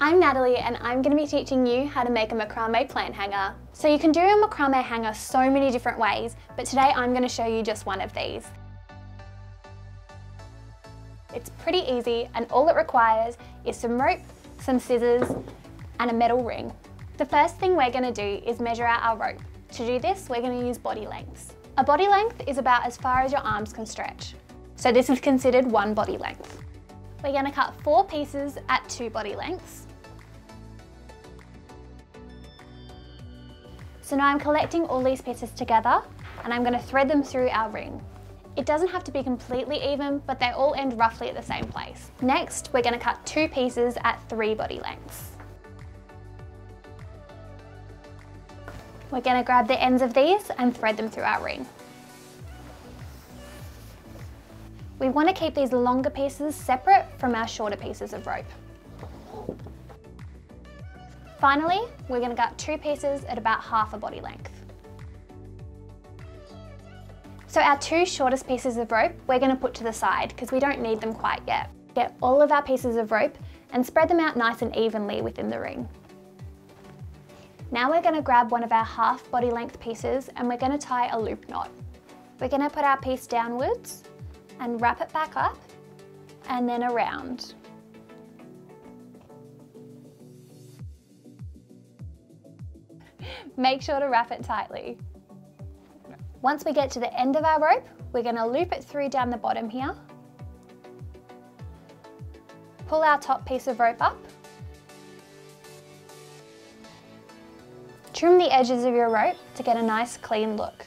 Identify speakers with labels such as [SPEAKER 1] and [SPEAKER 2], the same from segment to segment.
[SPEAKER 1] I'm Natalie and I'm going to be teaching you how to make a macrame plant hanger. So you can do a macrame hanger so many different ways, but today I'm going to show you just one of these. It's pretty easy and all it requires is some rope, some scissors and a metal ring. The first thing we're going to do is measure out our rope. To do this, we're going to use body lengths. A body length is about as far as your arms can stretch. So this is considered one body length. We're going to cut 4 pieces at 2 body lengths. So now I'm collecting all these pieces together and I'm going to thread them through our ring. It doesn't have to be completely even, but they all end roughly at the same place. Next, we're going to cut 2 pieces at 3 body lengths. We're going to grab the ends of these and thread them through our ring. We want to keep these longer pieces separate from our shorter pieces of rope. Finally, we're going to cut 2 pieces at about half a body length. So our 2 shortest pieces of rope we're going to put to the side because we don't need them quite yet. Get all of our pieces of rope and spread them out nice and evenly within the ring. Now we're going to grab one of our half body length pieces and we're going to tie a loop knot. We're going to put our piece downwards and wrap it back up and then around. Make sure to wrap it tightly. Once we get to the end of our rope, we're going to loop it through down the bottom here. Pull our top piece of rope up. Trim the edges of your rope to get a nice clean look.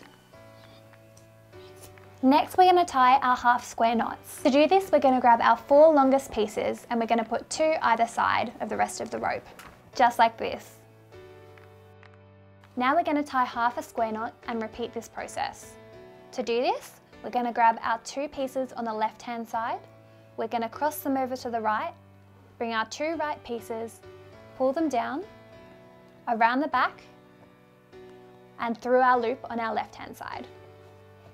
[SPEAKER 1] Next, we're going to tie our half square knots. To do this, we're going to grab our 4 longest pieces and we're going to put 2 either side of the rest of the rope, just like this. Now we're going to tie half a square knot and repeat this process. To do this, we're going to grab our 2 pieces on the left-hand side. We're going to cross them over to the right, bring our 2 right pieces, pull them down, around the back, and through our loop on our left-hand side.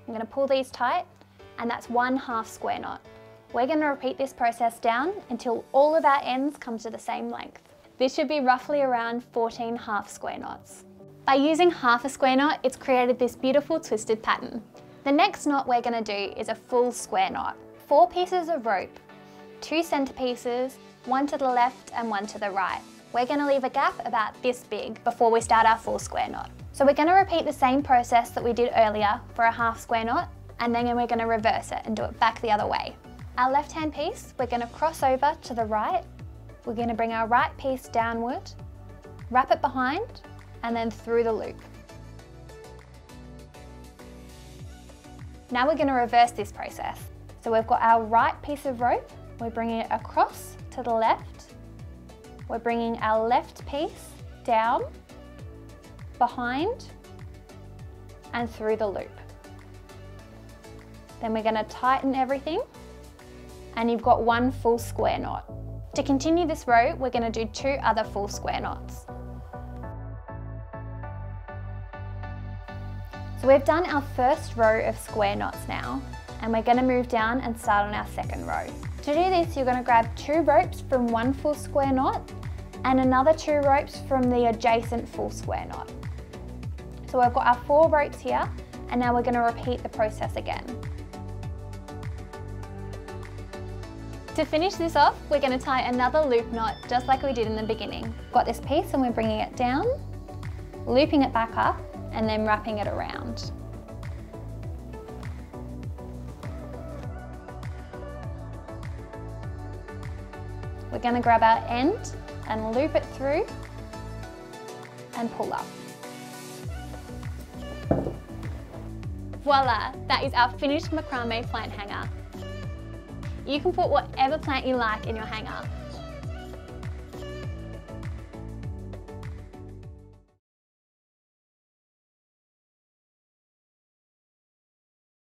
[SPEAKER 1] I'm going to pull these tight, and that's 1 half square knot. We're going to repeat this process down until all of our ends come to the same length. This should be roughly around 14 half square knots. By using half a square knot, it's created this beautiful twisted pattern. The next knot we're going to do is a full square knot. 4 pieces of rope, 2 center pieces, 1 to the left and 1 to the right. We're going to leave a gap about this big before we start our full square knot. So we're going to repeat the same process that we did earlier for a half square knot, and then we're going to reverse it and do it back the other way. Our left hand piece, we're going to cross over to the right. We're going to bring our right piece downward, wrap it behind, and then through the loop. Now we're going to reverse this process. So we've got our right piece of rope, we're bringing it across to the left. We're bringing our left piece down, behind, and through the loop. Then we're going to tighten everything, and you've got 1 full square knot. To continue this row, we're going to do 2 other full square knots. So we've done our first row of square knots now, and we're going to move down and start on our second row. To do this, you're going to grab 2 ropes from 1 full square knot and another 2 ropes from the adjacent full square knot. So we've got our 4 ropes here, and now we're going to repeat the process again. To finish this off, we're going to tie another loop knot just like we did in the beginning. We've got this piece and we're bringing it down, looping it back up, and then wrapping it around. We're going to grab our end and loop it through and pull up. Voila, that is our finished macrame plant hanger. You can put whatever plant you like in your hanger,